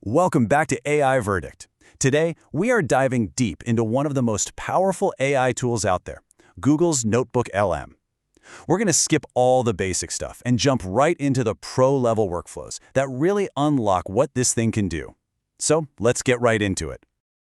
Welcome back to AI Verdict. Today, we are diving deep into one of the most powerful AI tools out there, Google's NotebookLM. We're going to skip all the basic stuff and jump right into the pro-level workflows that really unlock what this thing can do. So let's get right into it.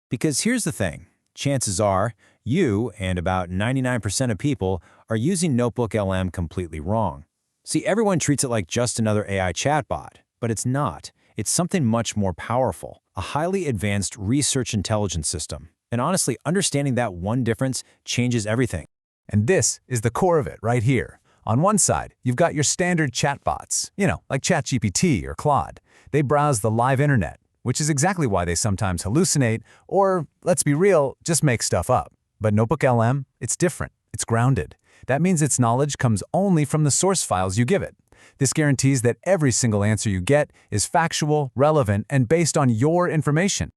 Because here's the thing, chances are you and about 99% of people are using NotebookLM completely wrong. See, everyone treats it like just another AI chatbot, but it's not. It's something much more powerful, a highly advanced research intelligence system. And honestly, understanding that one difference changes everything. And this is the core of it right here. On one side, you've got your standard chatbots, like ChatGPT or Claude. They browse the live internet, which is exactly why they sometimes hallucinate or, let's be real, just make stuff up. But NotebookLM, it's different. It's grounded. That means its knowledge comes only from the source files you give it. This guarantees that every single answer you get is factual, relevant, and based on your information.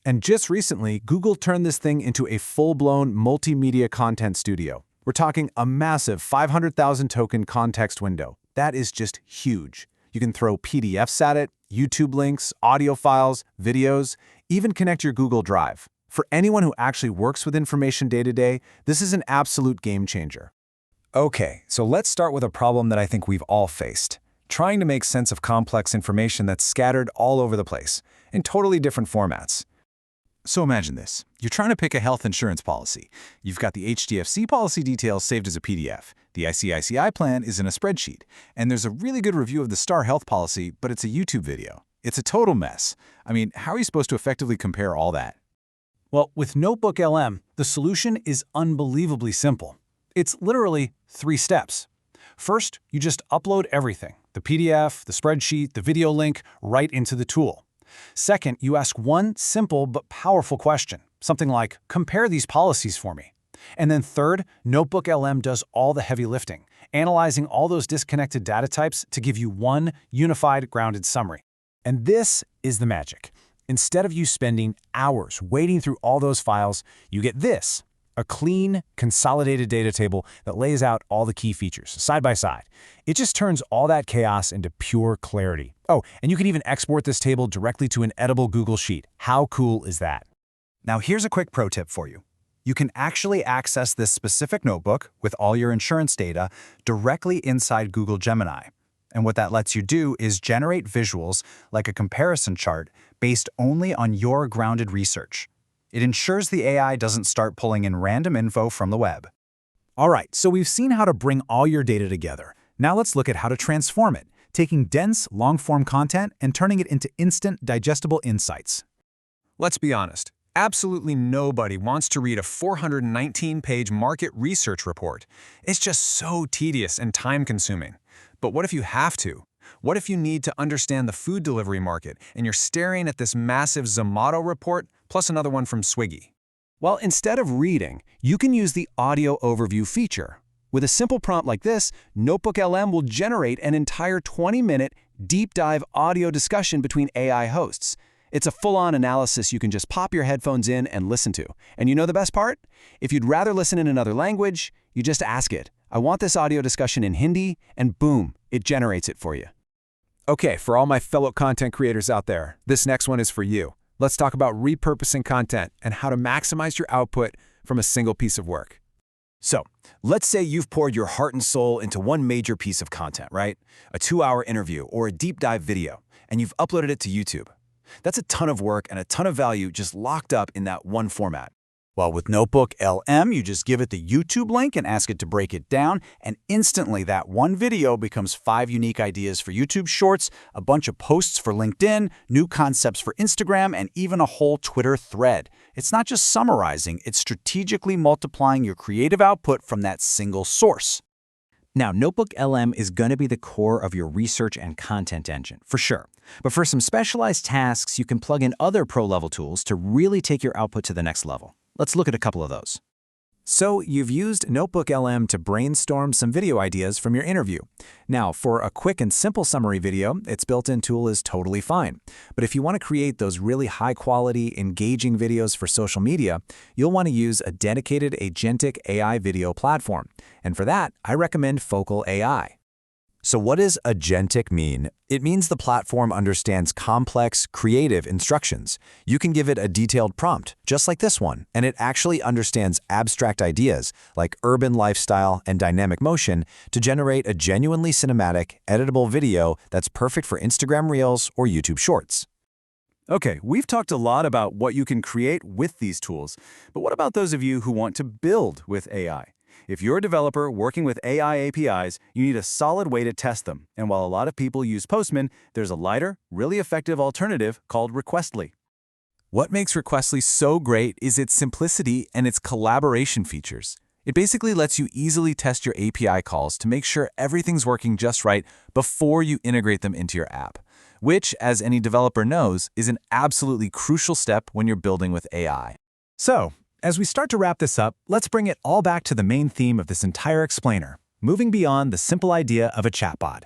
And just recently, Google turned this thing into a full-blown multimedia content studio. We're talking a massive 500,000 token context window. That is just huge. You can throw PDFs at it, YouTube links, audio files, videos, even connect your Google Drive. For anyone who actually works with information day to day, this is an absolute game changer. Okay, so let's start with a problem that I think we've all faced. Trying to make sense of complex information that's scattered all over the place, in totally different formats. So imagine this. You're trying to pick a health insurance policy. You've got the HDFC policy details saved as a PDF. The ICICI plan is in a spreadsheet. And there's a really good review of the Star Health policy, but it's a YouTube video. It's a total mess. I mean, how are you supposed to effectively compare all that? Well, with NotebookLM, the solution is unbelievably simple. It's literally 3 steps. First, you just upload everything, the PDF, the spreadsheet, the video link, right into the tool. Second, you ask one simple but powerful question, something like, compare these policies for me. And then third, NotebookLM does all the heavy lifting, analyzing all those disconnected data types to give you one unified, grounded summary. And this is the magic. Instead of you spending hours wading through all those files, you get this. A clean, consolidated data table that lays out all the key features, side by side. It just turns all that chaos into pure clarity. Oh, and you can even export this table directly to an editable Google Sheet. How cool is that? Now here's a quick pro tip for you. You can actually access this specific notebook with all your insurance data directly inside Google Gemini. And what that lets you do is generate visuals like a comparison chart based only on your grounded research. It ensures the AI doesn't start pulling in random info from the web. All right, so we've seen how to bring all your data together. Now let's look at how to transform it, taking dense, long-form content and turning it into instant, digestible insights. Let's be honest. Absolutely nobody wants to read a 419-page market research report. It's just so tedious and time-consuming. But what if you have to? What if you need to understand the food delivery market and you're staring at this massive Zomato report plus another one from Swiggy? Well, instead of reading, you can use the audio overview feature. With a simple prompt like this, NotebookLM will generate an entire 20-minute deep dive audio discussion between AI hosts. It's a full-on analysis you can just pop your headphones in and listen to. And you know the best part? If you'd rather listen in another language, you just ask it, I want this audio discussion in Hindi, and boom, it generates it for you. Okay, for all my fellow content creators out there, this next one is for you. Let's talk about repurposing content and how to maximize your output from a single piece of work. So, let's say you've poured your heart and soul into one major piece of content, right? A 2-hour interview or a deep dive video, and you've uploaded it to YouTube. That's a ton of work and a ton of value just locked up in that one format. Well, with NotebookLM, you just give it the YouTube link and ask it to break it down, and instantly that one video becomes 5 unique ideas for YouTube Shorts, a bunch of posts for LinkedIn, new concepts for Instagram, and even a whole Twitter thread. It's not just summarizing, it's strategically multiplying your creative output from that single source. Now, NotebookLM is going to be the core of your research and content engine, for sure. But for some specialized tasks, you can plug in other pro-level tools to really take your output to the next level. Let's look at a couple of those. So you've used NotebookLM to brainstorm some video ideas from your interview. Now, for a quick and simple summary video, its built-in tool is totally fine. But if you want to create those really high-quality, engaging videos for social media, you'll want to use a dedicated agentic AI video platform. And for that, I recommend Focal AI. So what does agentic mean? It means the platform understands complex, creative instructions. You can give it a detailed prompt, just like this one, and it actually understands abstract ideas like urban lifestyle and dynamic motion to generate a genuinely cinematic, editable video that's perfect for Instagram Reels or YouTube Shorts. Okay, we've talked a lot about what you can create with these tools, but what about those of you who want to build with AI? If you're a developer working with AI APIs, you need a solid way to test them. And while a lot of people use Postman, there's a lighter, really effective alternative called Requestly. What makes Requestly so great is its simplicity and its collaboration features. It basically lets you easily test your API calls to make sure everything's working just right before you integrate them into your app, which, as any developer knows, is an absolutely crucial step when you're building with AI. So, as we start to wrap this up, let's bring it all back to the main theme of this entire explainer, moving beyond the simple idea of a chatbot.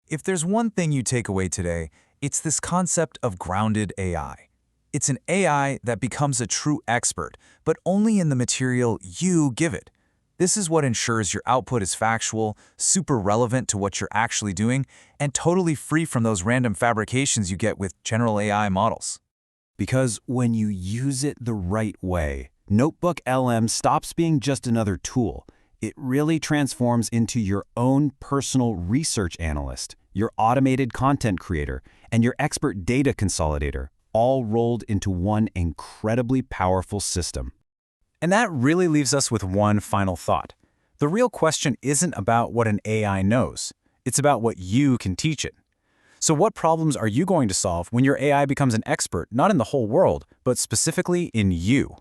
If there's one thing you take away today, it's this concept of grounded AI. It's an AI that becomes a true expert, but only in the material you give it. This is what ensures your output is factual, super relevant to what you're actually doing, and totally free from those random fabrications you get with general AI models. Because when you use it the right way, NotebookLM stops being just another tool. It really transforms into your own personal research analyst, your automated content creator, and your expert data consolidator, all rolled into one incredibly powerful system. And that really leaves us with one final thought. The real question isn't about what an AI knows. It's about what you can teach it. So what problems are you going to solve when your AI becomes an expert, not in the whole world, but specifically in you?